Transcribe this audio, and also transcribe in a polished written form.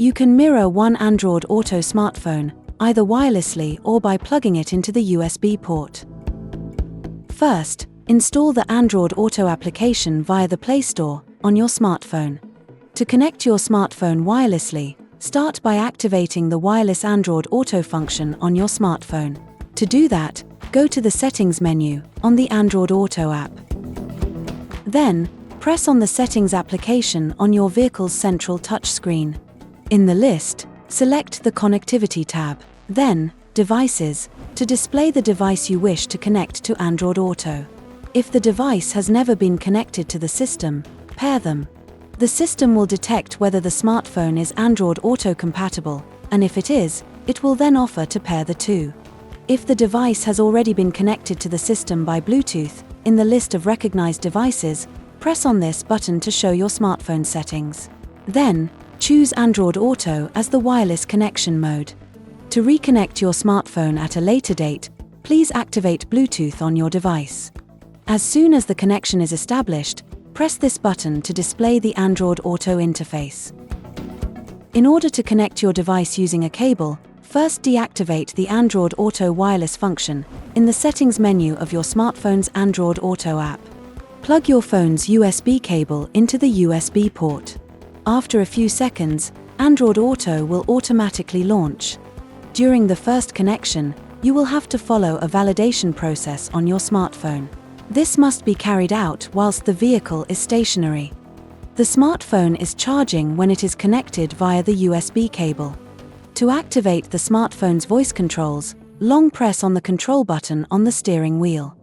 You can mirror one Android Auto smartphone, either wirelessly or by plugging it into the USB port. First, install the Android Auto application via the Play Store on your smartphone. To connect your smartphone wirelessly, start by activating the wireless Android Auto function on your smartphone. To do that, go to the Settings menu on the Android Auto app. Then, press on the Settings application on your vehicle's central touchscreen. In the list, select the Connectivity tab, then Devices, to display the device you wish to connect to Android Auto. If the device has never been connected to the system, pair them. The system will detect whether the smartphone is Android Auto compatible, and if it is, it will then offer to pair the two. If the device has already been connected to the system by Bluetooth, in the list of recognized devices, press on this button to show your smartphone settings. Then, choose Android Auto as the wireless connection mode. To reconnect your smartphone at a later date, please activate Bluetooth on your device. As soon as the connection is established, press this button to display the Android Auto interface. In order to connect your device using a cable, first deactivate the Android Auto wireless function in the Settings menu of your smartphone's Android Auto app. Plug your phone's USB cable into the USB port. After a few seconds, Android Auto will automatically launch. During the first connection, you will have to follow a validation process on your smartphone. This must be carried out whilst the vehicle is stationary. The smartphone is charging when it is connected via the USB cable. To activate the smartphone's voice controls, long press on the control button on the steering wheel.